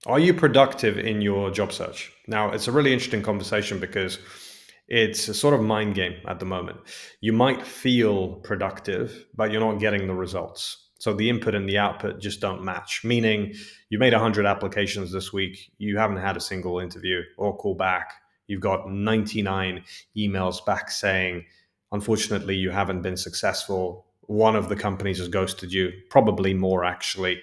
Are you productive in your job search? Now, it's a really interesting conversation because it's a sort of mind game at the moment. You might feel productive, but you're not getting the results. So the input and the output just don't match, meaning you made 100 applications this week, you haven't had a single interview or call back. You've got 99 emails back saying, unfortunately, you haven't been successful. One of the companies has ghosted you, probably more actually,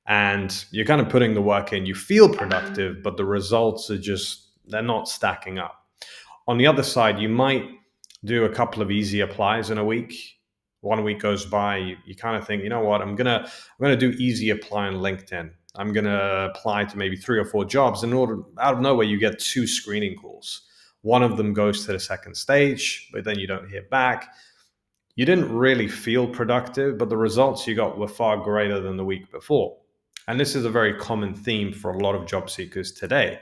and you're kind of putting the work in. You feel productive, but the results are just, they're not stacking up. On the other side, you might do a couple of easy applies in a week. One week goes by, you kind of think, you know what, I'm gonna do easy apply on LinkedIn. I'm gonna apply to maybe 3 or 4 jobs. In order, out of nowhere, you get 2 screening calls. One of them goes to the second stage, but then you don't hear back. You didn't really feel productive, but the results you got were far greater than the week before. And this is a very common theme for a lot of job seekers today.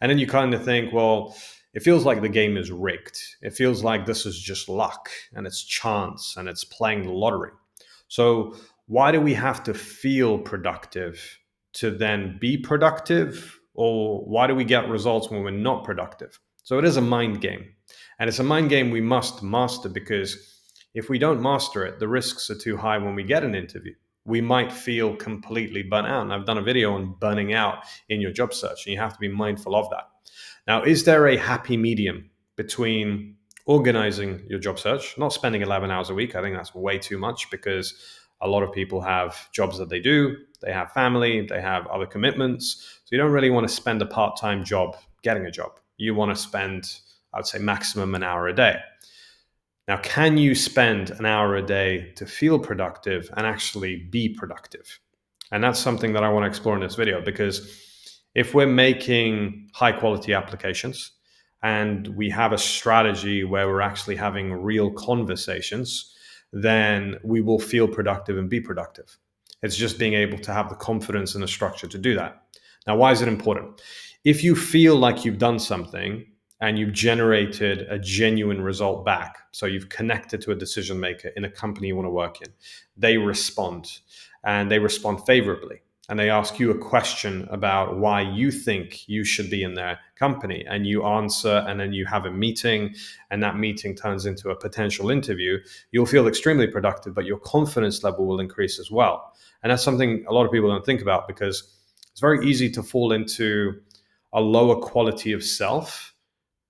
And then you kind of think, well, it feels like the game is rigged. It feels like this is just luck and it's chance and it's playing the lottery. So, why do we have to feel productive to then be productive? Or why do we get results when we're not productive? So, it is a mind game. And it's a mind game we must master because if we don't master it, the risks are too high when we get an interview. We might feel completely burnt out. And I've done a video on burning out in your job search, and you have to be mindful of that. Now, is there a happy medium between organizing your job search, not spending 11 hours a week? I think that's way too much because a lot of people have jobs that they do, they have family, they have other commitments. So you don't really want to spend a part time job getting a job. You want to spend, I would say, maximum an hour a day. Now, can you spend an hour a day to feel productive and actually be productive? And that's something that I want to explore in this video because if we're making high quality applications and we have a strategy where we're actually having real conversations, then we will feel productive and be productive. It's just being able to have the confidence and the structure to do that. Now, why is it important? If you feel like you've done something and you've generated a genuine result back, so you've connected to a decision maker in a company you want to work in, they respond and they respond favorably and they ask you a question about why you think you should be in their company, and you answer, and then you have a meeting, and that meeting turns into a potential interview, you'll feel extremely productive, but your confidence level will increase as well. And that's something a lot of people don't think about because it's very easy to fall into a lower quality of self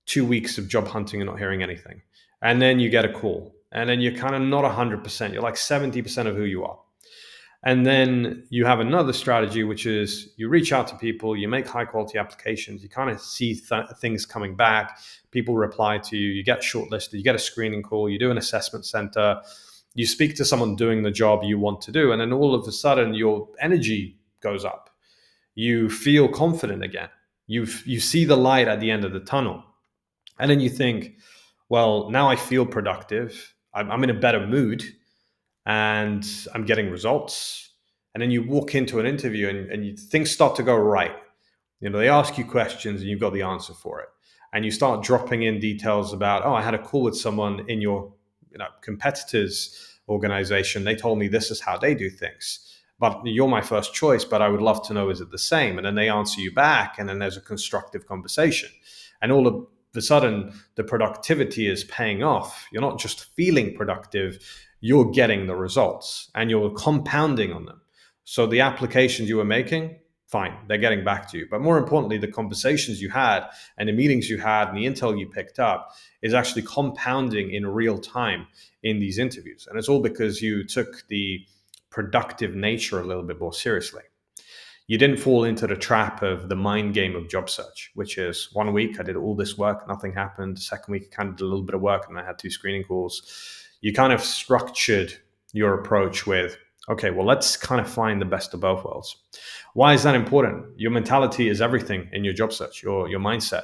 2 weeks of job hunting and not hearing anything. And then you get a call, and then you're kind of not 100%, you're like 70% of who you are. And then you have another strategy, which is you reach out to people, you make high quality applications, you kind of see things coming back, people reply to you, you get shortlisted, you get a screening call, you do an assessment center, you speak to someone doing the job you want to do, and then all of a sudden your energy goes up. You feel confident again. You see the light at the end of the tunnel. And then you think, well, now I feel productive. I'm in a better mood and I'm getting results. And then you walk into an interview and things start to go right. You know, they ask you questions and you've got the answer for it. And you start dropping in details about, oh, I had a call with someone in your competitors' organization. They told me this is how they do things. But you're my first choice, but I would love to know, is it the same? And then they answer you back, and then there's a constructive conversation. And all of a sudden, the productivity is paying off. You're not just feeling productive, you're getting the results and you're compounding on them. So the applications you were making, fine, they're getting back to you. But more importantly, the conversations you had and the meetings you had and the intel you picked up is actually compounding in real time in these interviews. And it's all because you took the productive nature a little bit more seriously. You didn't fall into the trap of the mind game of job search, which is 1 week I did all this work, nothing happened. Second week I kind of did a little bit of work and I had 2 screening calls. You kind of structured your approach with, okay, well, let's kind of find the best of both worlds. Why is that important? Your mentality is everything in your job search, your mindset.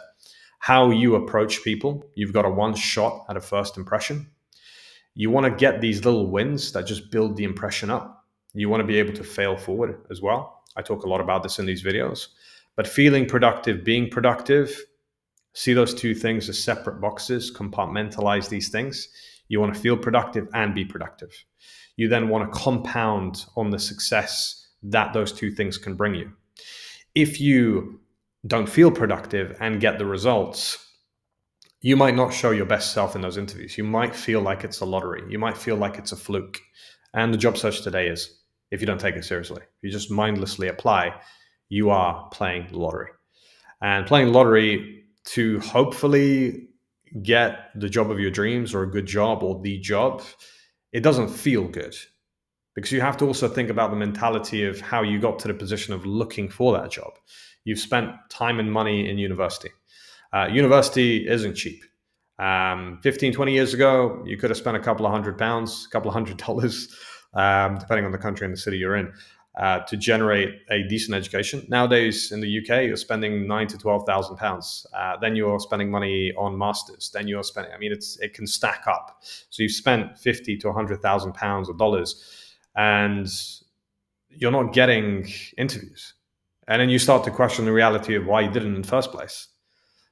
How you approach people. You've got a one shot at a first impression. You want to get these little wins that just build the impression up. You want to be able to fail forward as well. I talk a lot about this in these videos. But feeling productive, being productive, see those two things as separate boxes, compartmentalize these things. You want to feel productive and be productive. You then want to compound on the success that those two things can bring you. if you don't feel productive and get the results, you might not show your best self in those interviews. You might feel like it's a lottery. You might feel like it's a fluke. And the job search today is, if you don't take it seriously, if you just mindlessly apply, you are playing the lottery. And playing lottery to hopefully get the job of your dreams or a good job or the job, it doesn't feel good, because you have to also think about the mentality of how you got to the position of looking for that job. You've spent time and money in university. University isn't cheap. 15, 20 years ago, you could have spent a couple of £100, a couple of $100, depending on the country and the city you're in, to generate a decent education. Nowadays in the UK, you're spending £9,000 to £12,000. Then you're spending money on masters. Then you're spending, it can stack up. So you've spent 50 to £100,000 or dollars, and you're not getting interviews. And then you start to question the reality of why you did it in the first place.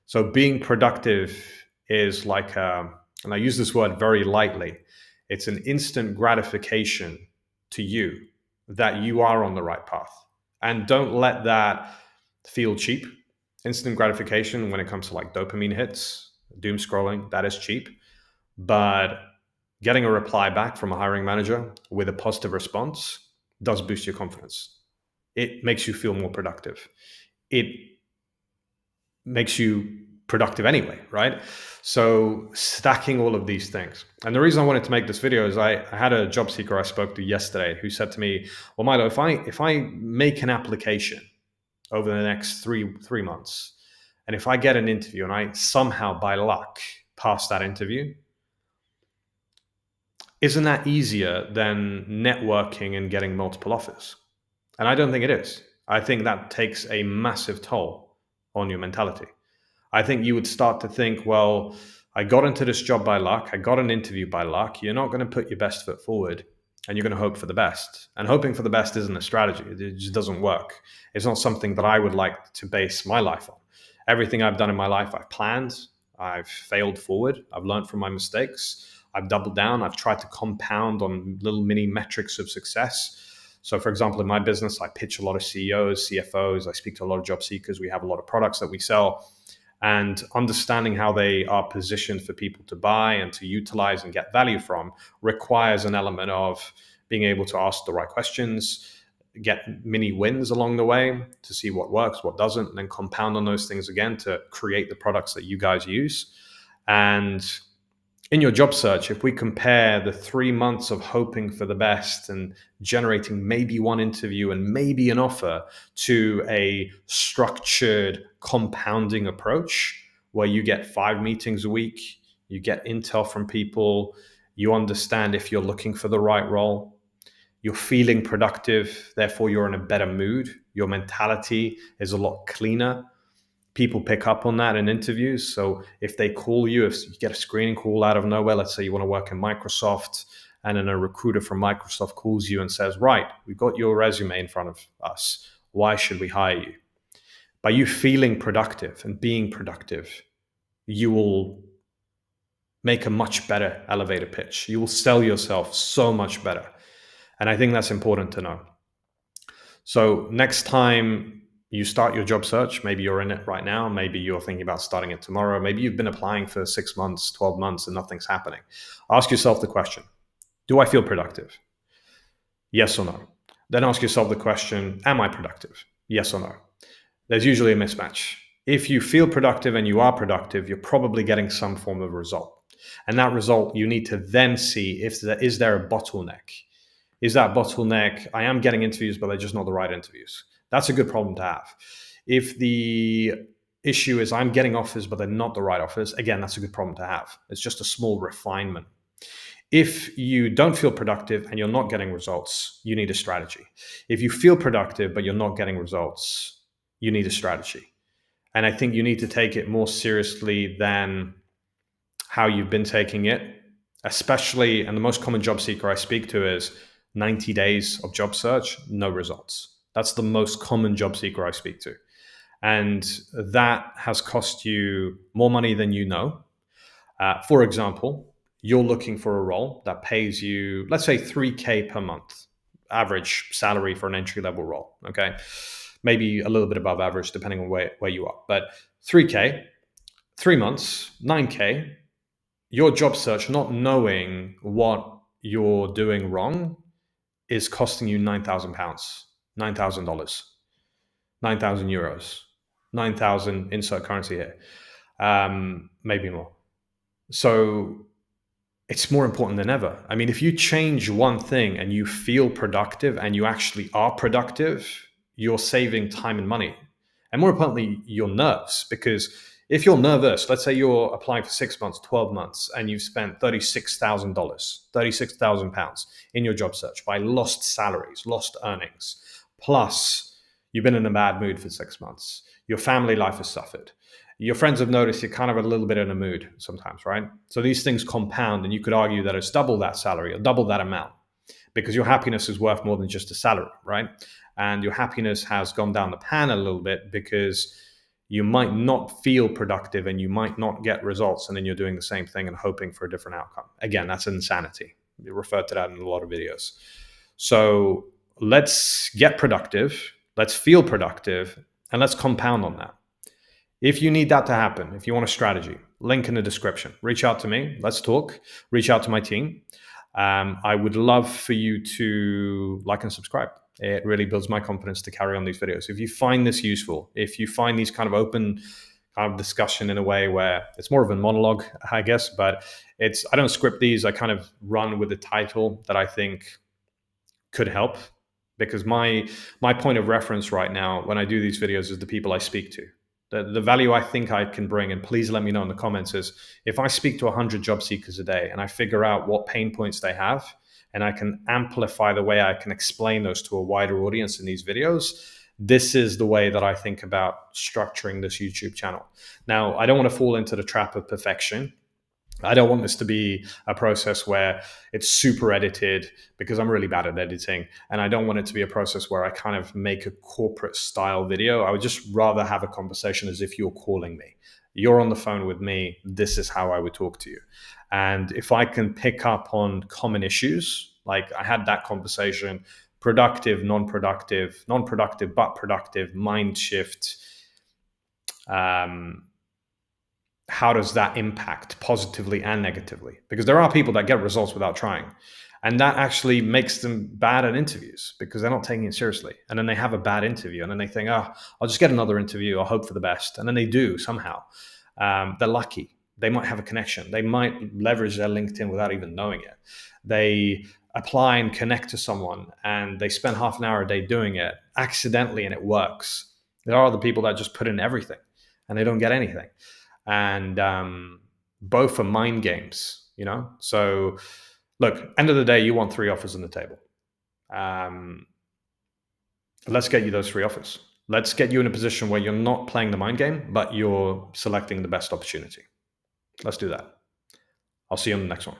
So being productive is like, and I use this word very lightly, it's an instant gratification to you that you are on the right path. And don't let that feel cheap. Instant gratification when it comes to like dopamine hits, doom scrolling, that is cheap. But getting a reply back from a hiring manager with a positive response does boost your confidence. It makes you feel more productive. It makes you productive anyway, right? So stacking all of these things. And the reason I wanted to make this video is I had a job seeker I spoke to yesterday who said to me, well, Milo, if I make an application over the next three months, and if I get an interview and I somehow by luck pass that interview, isn't that easier than networking and getting multiple offers? And I don't think it is. I think that takes a massive toll on your mentality. I think you would start to think, well, I got into this job by luck. I got an interview by luck. You're not going to put your best foot forward, and you're going to hope for the best. And hoping for the best isn't a strategy. It just doesn't work. It's not something that I would like to base my life on. Everything I've done in my life, I've planned. I've failed forward. I've learned from my mistakes. I've doubled down. I've tried to compound on little mini metrics of success. So, for example, in my business, I pitch a lot of CEOs, CFOs. I speak to a lot of job seekers. We have a lot of products that we sell. And understanding how they are positioned for people to buy and to utilize and get value from requires an element of being able to ask the right questions, get mini wins along the way to see what works, what doesn't, and then compound on those things again to create the products that you guys use. And in your job search, if we compare the 3 months of hoping for the best and generating maybe one interview and maybe an offer to a structured compounding approach where you get 5 meetings a week, you get intel from people, you understand if you're looking for the right role, you're feeling productive, therefore you're in a better mood, your mentality is a lot cleaner. People pick up on that in interviews. So if they call you, if you get a screening call out of nowhere, let's say you want to work in Microsoft, and then a recruiter from Microsoft calls you and says, right, we've got your resume in front of us. Why should we hire you? By you feeling productive and being productive, you will make a much better elevator pitch. You will sell yourself so much better. And I think that's important to know. So next time you start your job search, maybe you're in it right now, maybe you're thinking about starting it tomorrow, maybe you've been applying for 6 months, 12 months, and nothing's happening. Ask yourself the question, do I feel productive? Yes or no? Then ask yourself the question, am I productive? Yes or no? There's usually a mismatch. If you feel productive and you are productive, you're probably getting some form of result. And that result, you need to then see if is there a bottleneck. Is that bottleneck, I am getting interviews, but they're just not the right interviews. That's a good problem to have. If the issue is I'm getting offers, but they're not the right offers, again, that's a good problem to have. It's just a small refinement. If you don't feel productive and you're not getting results, you need a strategy. If you feel productive, but you're not getting results, you need a strategy. And I think you need to take it more seriously than how you've been taking it, especially, and the most common job seeker I speak to is 90 days of job search, no results. That's the most common job seeker I speak to. And that has cost you more money than you know. For example, you're looking for a role that pays you, let's say $3,000 per month, average salary for an entry-level role, okay? maybe a little bit above average, depending on where you are. But 3K, 3 months, 9K, your job search, not knowing what you're doing wrong, is costing you £9,000, $9,000, €9,000, 9,000 insert currency here, maybe more. So it's more important than ever. I mean, if you change one thing and you feel productive and you actually are productive, you're saving time and money. And more importantly, your nerves. Because if you're nervous, let's say you're applying for 6 months, 12 months, and you've spent $36,000, £36,000 in your job search by lost salaries, lost earnings, plus you've been in a bad mood for 6 months, your family life has suffered, your friends have noticed you're kind of a little bit in a mood sometimes, right? So these things compound, and you could argue that it's double that salary or double that amount, because your happiness is worth more than just a salary, right? And your happiness has gone down the pan a little bit because you might not feel productive and you might not get results, and then you're doing the same thing and hoping for a different outcome. Again, that's insanity. We refer to that in a lot of videos. So let's get productive, let's feel productive, and let's compound on that. If you need that to happen, if you want a strategy, link in the description. Reach out to me. Let's talk. Reach out to my team. I would love for you to like and subscribe. It really builds my confidence to carry on these videos. If you find this useful, if you find these kind of open kind of discussion in a way where it's more of a monologue, I guess, but I don't script these. I kind of run with the title that I think could help, because my point of reference right now when I do these videos is the people I speak to. The value I think I can bring, and please let me know in the comments, is if I speak to 100 job seekers a day and I figure out what pain points they have, and I can amplify the way I can explain those to a wider audience in these videos, this is the way that I think about structuring this YouTube channel. Now, I don't want to fall into the trap of perfection. I don't want this to be a process where it's super edited, because I'm really bad at editing. And I don't want it to be a process where I kind of make a corporate style video. I would just rather have a conversation as if you're calling me. You're on the phone with me. This is how I would talk to you. And if I can pick up on common issues, like I had that conversation, productive, non-productive, non-productive, but productive, mind shift, how does that impact positively and negatively? Because there are people that get results without trying. And that actually makes them bad at interviews because they're not taking it seriously. And then they have a bad interview and then they think, oh, I'll just get another interview. I'll hope for the best. And then they do somehow. They're lucky. They might have a connection. They might leverage their LinkedIn without even knowing it. They apply and connect to someone and they spend half an hour a day doing it accidentally and it works. There are other people that just put in everything and they don't get anything. And both are mind games, you know? So look, end of the day, you want 3 offers on the table. Let's get you those 3 offers. Let's get you in a position where you're not playing the mind game, but you're selecting the best opportunity. Let's do that. I'll see you on the next one.